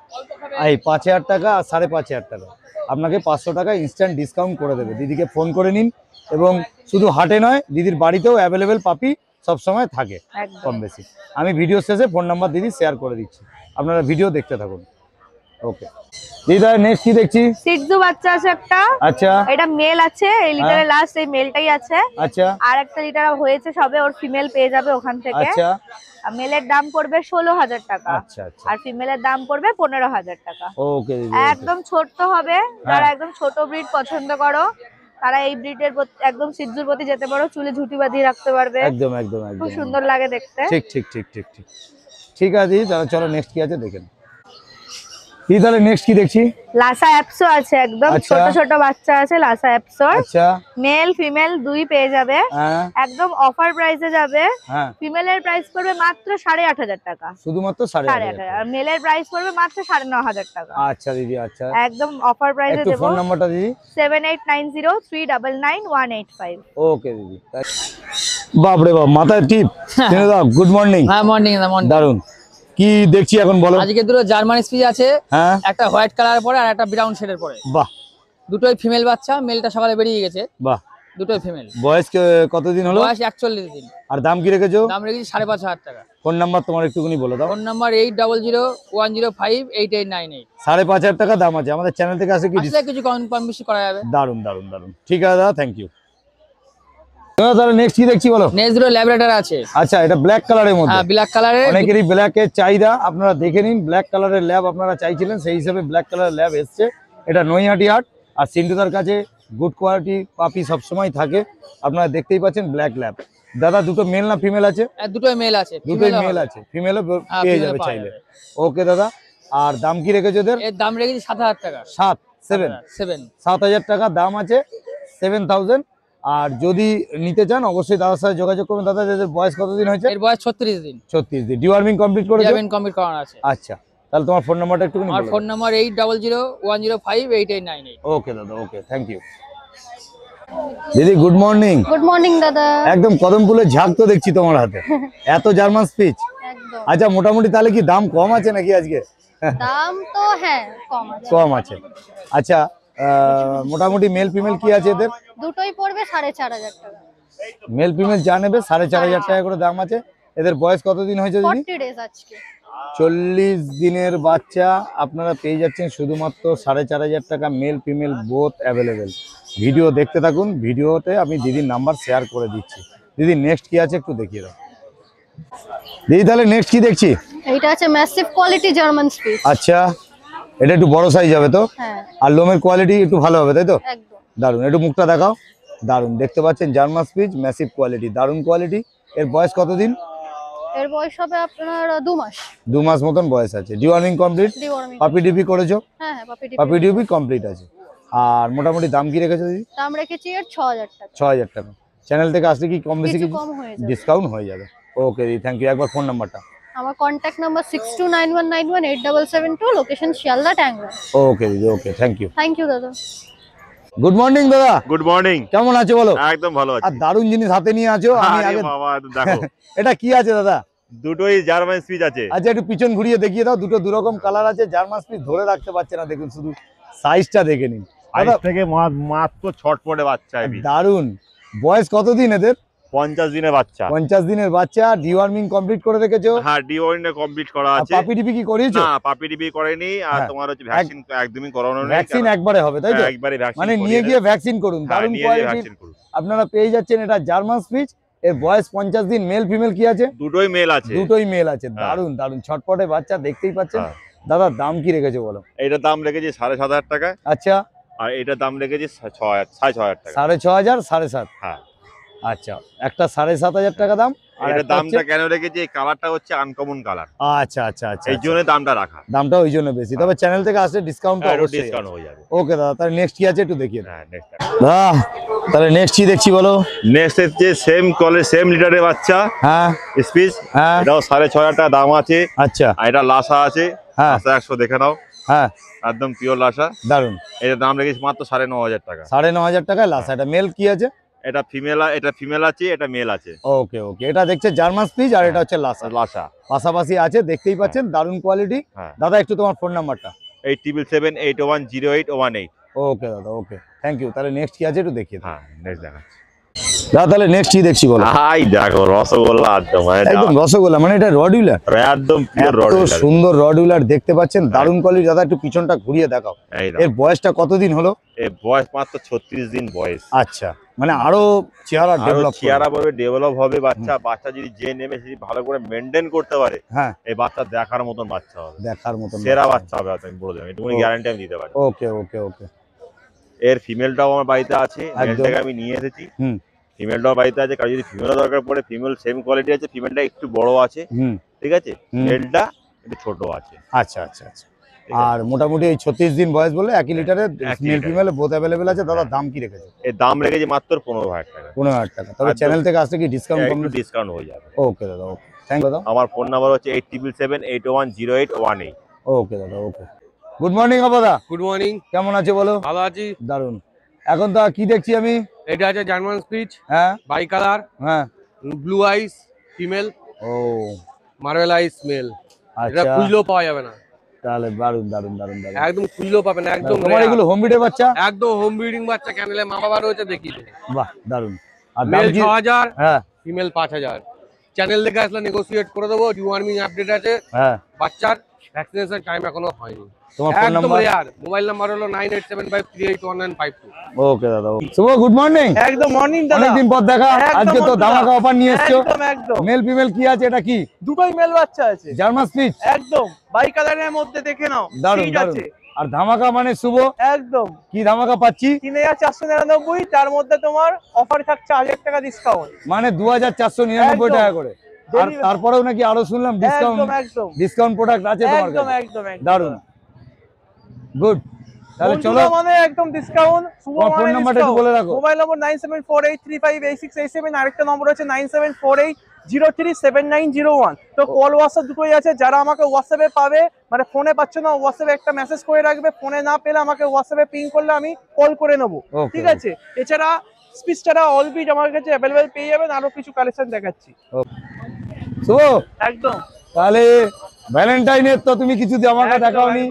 এই 5,000 টাকা আর 5,500 টাকা আপনাকে 500 টাকা ইনস্ট্যান্ট ডিসকাউন্ট করে দেবে। দিদিকে ফোন করে নিন, এবং শুধু হাটে নয়, দিদির বাড়িতেও অ্যাভেলেবেল পাপি সবসময় থাকে একদম। কম বেশি। আমি ভিডিও শেষে ফোন নাম্বার দিদি শেয়ার করে দিচ্ছি, আপনারা ভিডিও দেখতে থাকুন। ওকে দিদা, নেক্সট কি দেখছি? সিটজু বাচ্চা আছে একটা। আচ্ছা, এটা মেল আছে, এই লিটারে লাস্ট এই মেলটাই আছে। আচ্ছা, আর একটা লিটার হয়েছে সবে, ওর ফিমেল পেয়ে যাবে ওখান থেকে। আচ্ছা, আর মেলের দাম পড়বে 16,000 টাকা, আচ্ছা, আচ্ছা, আর ফিমেলের দাম পড়বে 15,000 টাকা। ওকে দিদি। একদম ছোট্ট হবে, যারা একদম ছোট ব্রিড পছন্দ করো তারা এই ব্রিডের একদম সিটজুর প্রতি যেতে পারো। চুলে ঝুঁটি বাঁধিয়ে রাখতে পারবে, একদম একদম খুব একদম সুন্দর লাগে দেখতে। ঠিক ঠিক ঠিক ঠিক ঠিক ঠিক আছে দিদি, তাহলে চলো নেক্সট কি আছে দেখেন। দিদি তাহলে নেক্সট কি দেখছি? লাসা অ্যাপসো আছে, একদম আচ্ছা। ছোট ছোট বাচ্চা আছে লাসা অ্যাপসো। আচ্ছা, মেল ফিমেল দুই পেয়ে যাবে, হ্যাঁ একদম অফার প্রাইসে যাবে। হ্যাঁ, ফিমেলের প্রাইস পড়বে মাত্র 8,500 টাকা, শুধুমাত্র 8,500। 8,500। আর মেলের প্রাইস পড়বে মাত্র 9,500 টাকা। আচ্ছা দিদি, আচ্ছা, একদম অফার প্রাইসে একটু দেবো। ফোন নাম্বারটা দিদি। 7890399185। ওকে দিদি। বাপরে বাপ, মাথায় টিপ। Good morning. হ্যাঁ, মর্নিং মর্নিং। দারুন। কি দেখছি এখন বলো? আজকে দুটো জার্মান স্পিচ আছে, হ্যাঁ, একটা হোয়াইট কালার পরে আর একটা ব্রাউন শেডের পরে। বাহ, দুটোই ফিমেল বাচ্চা, মেলটা সকালে বেরিয়ে গেছে। বাহ, দুটোই ফিমেল। বয়স কতদিন হলো? বয়স 41 দিন। আর দাম কি রেখেছো? দাম রেখেছি 5,500 টাকা। ফোন নাম্বার তোমার একটুখানি বলে দাও। Phone number 8001058898। 5,500 টাকা দাম আছে। আমাদের চ্যানেল থেকে আসে কি আসলে কিছু কম বেশি করা যাবে। দারুন দারুন দারুন। ঠিক আছে দাদা, থ্যাংক ইউ। তাহলে নেক্সট কি দেখছি বলো? নেক্সট দুটো ল্যাবরেটর আছে। আচ্ছা, এটা ব্ল্যাক কালারের মধ্যে। হ্যাঁ, ব্ল্যাক কালারের। অনেকেরই ব্ল্যাক এর চাহিদা, আপনারা দেখে নিন। ব্ল্যাক কালারের ল্যাব আপনারা চাইছিলেন, সেই হিসাবে ব্ল্যাক কালারের ল্যাব এসছে। এটা নৈহাটি হাট। আর সিন্টুদার কাছে গুড কোয়ালিটি পাপি সবসময় থাকে, আপনারা দেখতেই পাচ্ছেন। ব্ল্যাক ল্যাব দাদা, দুটো মেল না ফিমেল আছে? দুটোই মেল আছে। দুটোই মেল আছে, ফিমেলও পেয়ে যাবে চাইলে। ওকে দাদা, আর দাম কি রেখেছো এদের? এর দাম রেখেছি 7,000 টাকা। 7,000 টাকা দাম আছে, 7,000। আর যদি নিতে চান অবশ্যই দাদার সাথে যোগাযোগ করবেন। দাদা, এদের বয়স কতদিন হয়েছে? এর বয়স 36 দিন। 36 দিন। ডিওয়ার্মিং কমপ্লিট করেছো? ডিওয়ার্মিং কমপ্লিট করানো আছে। আচ্ছা, তাহলে তোমার ফোন নাম্বারটা একটু আর ফোন নাম্বার 8001058898। ওকে দাদা, ওকে, থ্যাংক ইউ। দিদি গুড মর্নিং। গুড মর্নিং দাদা। একদম কদম ফুলের ঝাঁক তো দেখছি তোমার হাতে, এত জার্মান স্পিচ। একদম। আচ্ছা মোটামুটি তাহলে কি দাম কম আছে নাকি আজকে? দাম তো হ্যাঁ কম আছে। কম আছে। আচ্ছা মোটামুটি মেল ফিমেল কি আছে এদের? দুটোই পড়বে 4,500 টাকা। মেল ফিমেল যা নেবে 4,500 টাকা করে দাম আছে। এদের বয়স কতদিন হয়েছে দিদি? 40 ডেজ আজকে। 40 দিনের বাচ্চা আপনারা পেয়ে যাচ্ছেন শুধুমাত্র 4,500 টাকা, male female both available. Video দেখতে থাকুন, ভিডিওতে আমি দিদির নাম্বার শেয়ার করে দিচ্ছি। দিদি নেক্সট কি আছে একটু দেখিয়ে দাও। দিদি তাহলে নেক্সট কি দেখছি? এইটা আছে ম্যাসিভ কোয়ালিটি জার্মান স্পিচ। আচ্ছা এটা একটু বড় সাইজ হবে তো? হ্যাঁ। আর লোমের কোয়ালিটি একটু ভালো হবে তাই তো? একদম। দারুন, একটু মুখটা দেখাও। দারুন, দেখতে পাচ্ছেন জার্মান স্পিচ ম্যাসিভ কোয়ালিটি, দারুন কোয়ালিটি। এর বয়স কতদিন? এর বয়স হবে আপনার 2 মাস। 2 মাস মতন বয়স আছে। Deworming complete? ডিওয়ার্মিং। পাপি ডিপি করেছো? হ্যাঁ হ্যাঁ পাপি পাপি ডিপি কমপ্লিট আছে। আর মোটামুটি দাম কি রেখেছো দিদি? দাম রেখেছি এর 6,000 টাকা। 6,000 টাকা। চ্যানেল থেকে আসলে কি কম বেশি কিছু কিছু কম হয়ে যাবে। ডিসকাউন্ট হয়ে যাবে। ওকে দিদি থ্যাংক ইউ। একবার ফোন নাম্বারটা। আমার contact number 6291918772, location Sealdah Tangra. Okay দিদি okay thank you. Thank you দাদা। গুড মর্নিং দাদা। Good morning. কেমন আছো বলো? একদম ভালো আছি। আর দারুণ জিনিস হাতে নিয়ে আছো। আমি আরে আগে বাবা দেখো এটা কি আছে দাদা? দুটোই জার্মান স্পিচ আছে। আচ্ছা একটু পিছন ঘুরিয়ে দেখিয়ে দাও। দুটো দুরকম কালার আছে। জার্মান স্পিচ ধরে রাখতে পারছে না, দেখুন শুধু সাইজটা দেখে নিন। আজ থেকে মাত্র ছটপটে বাচ্চা এবি। দারুণ। বয়স কতদিন এদের? 50 দিনের বাচ্চা। 50 দিনের বাচ্চা। ডিওয়ার্মিং কমপ্লিট করে রেখেছো? হ্যাঁ ডিওয়ার্মিং কমপ্লিট করা আছে। পাপি ডিপি কি করিয়েছো? না পাপি ডিপি করেনি। আর তোমার হচ্ছে ভ্যাকসিন একদমই করানো নেই। ভ্যাকসিন একবারে হবে তাই তো? একবারে ভ্যাকসিন মানে নিয়ে গিয়ে ভ্যাকসিন করুন। দারুণ কোয়ালিটি আপনারা পেয়ে যাচ্ছেন। এটা জার্মান স্পিচ। এর বয়স 50 দিন। মেল ফিমেল কি আছে? দুটোই মেল আছে। দুটোই মেল আছে। দারুণ দারুণ ছটপটে বাচ্চা দেখতেই পাচ্ছেন। দাদা দাম কি রেখেছো বলো? এটার দাম রেখেছি 7,500 টাকা। আচ্ছা। আর এটার দাম রেখেছি 6,500 টাকা। 6,500 7,500। হ্যাঁ। আচ্ছা একটা 7,500 টাকা দাম। আর এটার দামটা কেন রেখেছি? এই কালারটা হচ্ছে আনকমন কালার। আচ্ছা আচ্ছা আচ্ছা এই জন্য দামটা রাখা। দামটা ওই জন্য বেশি। তবে চ্যানেল থেকে আসলে ডিসকাউন্ট অবশ্যই ডিসকাউন্ট হয়ে যাবে। ওকে দাদা তাহলে নেক্সট কি আছে একটু দেখিয়ে দাও। হ্যাঁ নেক্সট দাদা তাহলে নেক্সট কি দেখছি বলো? নেক্সট হচ্ছে সেম কলের সেম লিটারের বাচ্চা। হ্যাঁ স্পিচ। হ্যাঁ এটাও 6,500 টাকা দাম আছে। আচ্ছা। আর এটা লাসা আছে। হ্যাঁ লাসা 100 দেখে নাও। হ্যাঁ একদম পিওর লাসা। দারুন। এটার দাম রেখেছি মাত্র 9,500 টাকা। 9,500 টাকায় লাসা। এটা মেল কি আছে? এটা ফিমেল আছে, এটা মেল আছে। ওকে ওকে। এটা দেখছে জার্মান স্পিচ আর এটা হচ্ছে লাসা। লাসা পাশাপাশি আছে দেখতেই পাচ্ছেন। দারুন কোয়ালিটি। দাদা একটু তোমার ফোন নাম্বারটা। 8778010818। ওকে দাদা ওকে থ্যাংক ইউ। তাহলে নেক্সট কি আছে একটু দেখিয়ে দাও। হ্যাঁ নেক্সট দেখা। দাদা তাহলে নেক্সট কি দেখছি বলো? হাই দেখো রসগোল্লা একদম রসগোল্লা। মানে এটা রডউলার? একদম পিওর এত রসগোল্লা। সুন্দর রডউলার দেখতে পাচ্ছেন। দারুন কোয়ালিটি। দাদা একটু পিছনটা ঘুরিয়ে দেখাও। এর বয়সটা কতদিন হলো? এর বয়স মাত্র 36 দিন বয়স। আচ্ছা মানে আরো চেহারা ডেভেলপ ডেভেলপ হবে বাচ্চা। বাচ্চা যদি যে নেমে যদি ভালো করে মেইনটেইন করতে পারে, হ্যাঁ এই বাচ্চা দেখার মতন বাচ্চা হবে। দেখার মতন সেরা বাচ্চা হবে আমি বলে দিলাম। এটুকুনি গ্যারান্টি আমি দিতে পারি। ওকে ওকে ওকে। এর ফিমেলটাও আমার বাড়িতে আছে। মেলটাকে আমি নিয়ে এসেছি। ফিমেলটাও বাড়িতে আছে। কারণ যদি ফিমেলও দরকার পড়ে, ফিমেল সেম কোয়ালিটি আছে। ফিমেলটা একটু বড় আছে। ঠিক আছে। মেলটা একটু ছোট আছে। আচ্ছা আচ্ছা আচ্ছা। আর মোটামুটি এই 36 দিন বয়স বলে 1 লিটারের মেল ফিমেল বোথ अवेलेबल আছে। দাদা দাম কি রেখেছে? এর দাম রেখেছি মাত্র 15,000 টাকা। 15,000 টাকা। তবে চ্যানেল থেকে আসলে কি ডিসকাউন্ট কম? ডিসকাউন্ট হয়ে যাবে। ওকে দাদা ওকে থ্যাংক ইউ দাদা। আমার ফোন নাম্বার হচ্ছে 8778010818। ওকে দাদা ওকে। গুড মর্নিং আপাদা। Good morning. কেমন আছো বলো? ভালো আছি। দারুন। এখন তো কি দেখছি আমি? এটা আছে জার্মান স্পিচ। হ্যাঁ বাই কালার। হ্যাঁ ব্লু আইস ফিমেল। ও মার্বেল আইস মেল। এটা আচ্ছা খুইলেও পাওয়া যাবে না। তাহলে দারুন দারুন দারুন দারুন। একদম খুইলেও পাবেন একদম। তোমার এগুলো হোম ব্রিডের বাচ্চা? একদম হোম ব্রিডিং বাচ্চা। ক্যানেলে মা বাবা রয়েছে দেখিয়ে দেবো। বাহ দারুন। আর দাম মেল কি? 6,000। হ্যাঁ ফিমেল 5,000। চ্যানেল থেকে আসলে নেগোসিয়েট করে দেবো। ডিওয়ার্মিং আপডেট আছে। হ্যাঁ বাচ্চার ভ্যাকসিনেশন টাইম এখনো হয়নি। তোমার ফোন একদম নাম্বার? রেয়ার। মোবাইল নাম্বার হলো 9875381952। ওকে দাদা ওকে। শুভ গুড মর্নিং। একদম মর্নিং দাদা। অনেকদিন পর দেখা। আজকে তো ধামাকা অফার নিয়ে এসেছো। একদম একদম। মেল ফিমেল কি আছে? এটা কি? দুটোই মেল বাচ্চা আছে। জার্মান স্পিচ একদম বাই কালারের মধ্যে দেখে নাও। দারুন সিট দারুন। আছে। আর ধামাকা মানে শুভ একদম। কি ধামাকা পাচ্ছি? 3,499। তার মধ্যে তোমার অফার থাকছে 1,000 টাকা ডিসকাউন্ট। মানে 2,499 টাকা করে। আর তারপরেও নাকি আরো শুনলাম ডিসকাউন্ট। একদম একদম। ডিসকাউন্ট প্রোডাক্ট আছে তোমার একদম কাছে? একদম একদম। দারুন গুড। তাহলে চলো মানে একদম ডিসকাউন্ট। তোমার ফোন নাম্বারটা একটু বলে রাখো। মোবাইল নম্বর 9748358687। আরেকটা নম্বর হচ্ছে 037901। তো কল হোয়াটসঅ্যাপ দুটোই আছে। যারা আমাকে হোয়াটসঅ্যাপে পাবে, মানে ফোনে পাচ্ছে না, হোয়াটসঅ্যাপে একটা মেসেজ করে রাখবে, ফোনে না পেলে আমাকে হোয়াটসঅ্যাপে পিং করলে আমি কল করে নেবো, ঠিক আছে? এছাড়া স্পিচটা অল বিট আমার কাছে অ্যাভেলেবেল পেয়ে যাবেন। আরো কিছু কালেকশন দেখাচ্ছি। শুভ, একদম। তাহলে ভ্যালেন্টাইনের তো তুমি কিছু ধামাকা দেখাওনি,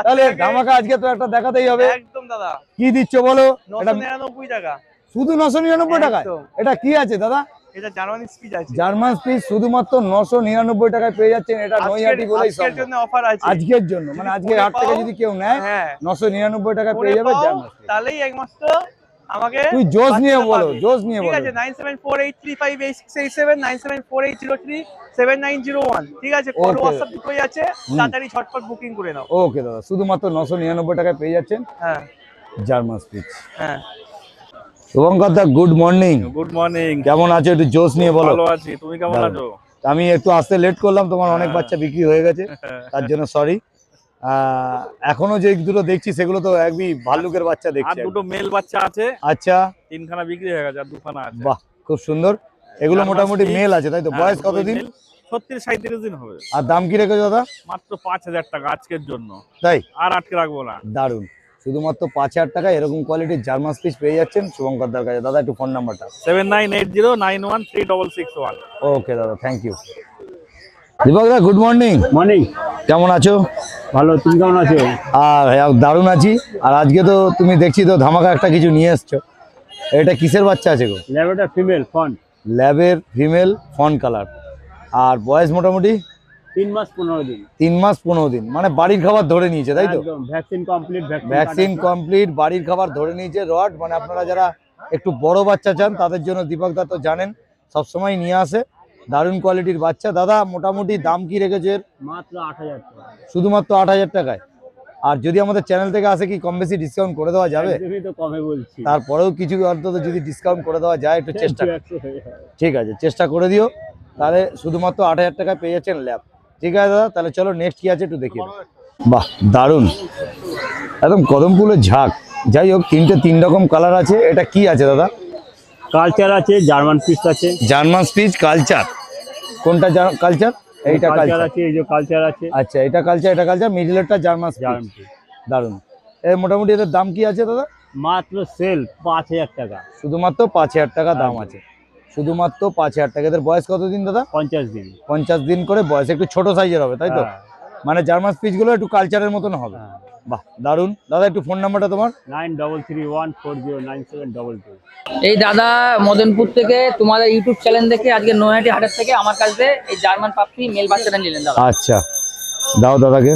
তাহলে ধামাকা আজকে তো একটা দেখাতেই হবে। একদম দাদা। কি দিচ্ছ বলো? 999 টাকা। শুধু 999 টাকায়? এটা কি আছে দাদা? এটা জার্মানি স্পিচ আছে। জার্মান স্পিচ শুধুমাত্র 999 টাকায় পেয়ে যাচ্ছেন। এটা নৈহাটি বলেই আজকের জন্য অফার আছে। আজকের জন্য, মানে আজকে হাট থেকে যদি কেউ নেয় 999 টাকা পেয়ে যাবে জার্মান স্পিচ। তাহলেই একমাত্র আমাকে তুই জোশ নিয়ে বলো, জোশ নিয়ে বলো। ঠিক আছে, 9748358687, 9748037901। ঠিক আছে, কল হোয়াটসঅ্যাপ দুটোই আছে। তাড়াতাড়ি ঝটপট বুকিং করে নাও। ওকে দাদা, শুধুমাত্র 999 টাকায় পেয়ে যাচ্ছেন জার্মান স্পিচ। শুভঙ্কর দা, গুড মর্নিং। Good morning. কেমন আছো? একটু জোশ নিয়ে বলো। ভালো আছি, তুমি কেমন আছো? আমি একটু আসতে লেট করলাম, তোমার অনেক বাচ্চা বিক্রি হয়ে গেছে, তার জন্য সরি। এখনো যে দুটো দেখছি সেগুলো তো একই ভাল্লুকের বাচ্চা আর দেখছি। দুটো মেল বাচ্চা আছে। আচ্ছা, 3খানা বিক্রি হয়ে গেছে আর 2খানা আছে। বাহ, খুব সুন্দর। এগুলো মোটামুটি মেল আছে তাই তো? বয়স কতদিন? 36-37 দিন হবে। আর দাম কি রেখেছো দাদা? মাত্র 5000 টাকা আজকের জন্য। তাই? আর আটকে রাখবো না। দারুন, শুধুমাত্র 5000 টাকা এরকম কোয়ালিটির জার্মান স্পিচ পেয়ে যাচ্ছেন শুভঙ্কর দার কাছে। দাদা একটু ফোন নাম্বারটা। 7980913661। ওকে দাদা, থ্যাংক ইউ। দীপক দা, গুড মর্নিং। মর্নিং। কেমন আছো? ভালো, তুমি কেমন আছো? আর দারুণ আছি। আর আজকে তো তুমি দেখছি তো ধামাকা একটা কিছু নিয়ে এসছো। এটা কিসের বাচ্চা আছে গো? ল্যাবের ফিমেল ফন্ট। ল্যাবের ফিমেল ফন কালার। আর বয়স মোটামুটি 3 মাস 15 দিন। 3 মাস 15 দিন, মানে বাড়ির খাবার ধরে নিয়েছে তাই তো? একদম ভ্যাকসিন কমপ্লিট। ভ্যাকসিন কমপ্লিট, বাড়ির খাবার ধরে নিয়েছে। রড, মানে আপনারা যারা একটু বড় বাচ্চা চান তাদের জন্য দীপক দা তো জানেন সবসময় নিয়ে আসে দারুণ কোয়ালিটির বাচ্চা। দাদা মোটামুটি দাম কি রেখেছে? মাত্র 8000 টাকা। শুধুমাত্র 8000 টাকায়। আর যদি আমাদের চ্যানেল থেকে আসে কি কম বেশি ডিসকাউন্ট করে দেওয়া যাবে? একদমই তো কমে বলছি। তারপরেও কিছু অন্তত যদি ডিসকাউন্ট করে দেওয়া যায় একটু চেষ্টা। ঠিক আছে, চেষ্টা করে দিও। তাহলে শুধুমাত্র 8000 টাকায় পেয়ে যাচ্ছেন ল্যাব। ঠিক আছে দাদা, তাহলে চলো নেক্সট কি আছে একটু দেখি। বাহ, দারুণ, একদম কদম ফুলের ঝাঁক। যাই হোক, 3 রকম কালার আছে। এটা কি আছে দাদা? কালচার আছে, জার্মান স্পিচ আছে। German speech culture. কোনটা কালচার? এইটা কালচার আছে, এই যে কালচার আছে। আচ্ছা, এটা কালচার, এটা কালচার, মিডলেরটা জার্মান স্পিচ। দারুণ। এর মোটামুটি এদের দাম কি আছে দাদা? মাত্র সেল 5000 টাকা। শুধুমাত্র 5000 টাকা দাম আছে। শুধুমাত্র 5000 টাকা। এদের বয়স কতদিন দাদা? 50 দিন। 50 দিন করে বয়স। একটু ছোট সাইজের হবে তাই তো? মানে জার্মান স্পিচ গুলো একটু কালচারের মতন হবে। বাহ, দারুণ। দাদা একটু ফোন নাম্বারটা তোমার। 9331409722। এই দাদা মদনপুর থেকে তোমাদের ইউটিউব চ্যানেল দেখে আজকে নৈহাটি হাটের থেকে আমার কাছে এই জার্মান পাপি মেল বাচ্চাটা নিলেন দাদা। আচ্ছা, দাও দাদাকে।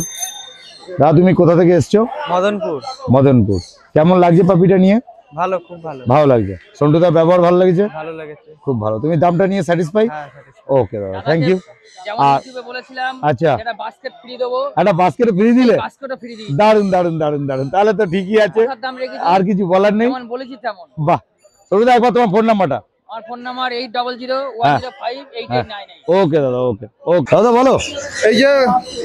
দাদা তুমি কোথা থেকে এসছো? মদনপুর। মদনপুর। কেমন লাগছে পাপিটা নিয়ে? ভালো, খুব ভালো। ভালো লাগছে। সন্টুদার ব্যবহার ভালো লাগছে? ভালো লেগেছে। খুব ভালো। তুমি দামটা নিয়ে স্যাটিসফাই? হ্যাঁ। ওকে দাদা, থ্যাংক ইউ। যেমন ইউটিউবে বলেছিলাম আচ্ছা, একটা বাস্কেট ফ্রি দেবো। একটা বাস্কেট ফ্রি দিলে? বাস্কেটও ফ্রি দিই। দারুন দারুন দারুন দারুন। তাহলে তো ঠিকই আছে, দাম রেখেছি। আর কিছু বলার নেই। যেমন বলেছি তেমন। বাহ, সন্টুদা একবার তোমার ফোন নাম্বারটা। আমার ফোন নাম্বার 8001058899। ওকে দাদা, ওকে ওকে দাদা বলো। এই যে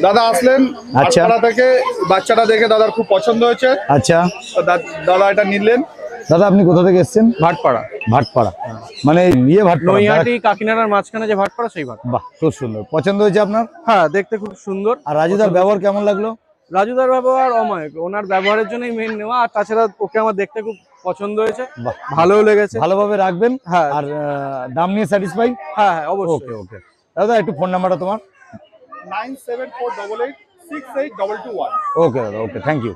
দাদা আসলেন আচ্ছা, আটপাড়া থেকে, বাচ্চাটা দেখে দাদার খুব পছন্দ হয়েছে। আচ্ছা, তো দাদা এটা নিলেন। দাদা আপনি কোথা থেকে এসেছেন? ভাটপাড়া। ভাটপাড়া, মানে ইয়ে ভাটপাড়া, নৈহাটি কাকিনাড়ার মাঝখানে যে ভাটপাড়া, সেই ভাটপাড়া। বাহ, খুব সুন্দর। পছন্দ হয়েছে আপনার? হ্যাঁ, দেখতে খুব সুন্দর। আর রাজুদার ব্যবহার কেমন লাগলো? রাজুদার ব্যবহার অমায়িক। ওনার ব্যবহারের জন্যই মেন নেওয়া। আর তাছাড়া ওকে আমার দেখতে খুব পছন্দ হয়েছে, ভালোও লেগেছে। ভালোভাবে রাখবেন। হ্যাঁ। আর দাম নিয়ে স্যাটিসফাই? হ্যাঁ, অবশ্যই। ওকে ওকে দাদা একটু ফোন নাম্বারটা তোমার। 9748868221। ওকে দাদা, ওকে, থ্যাংক ইউ।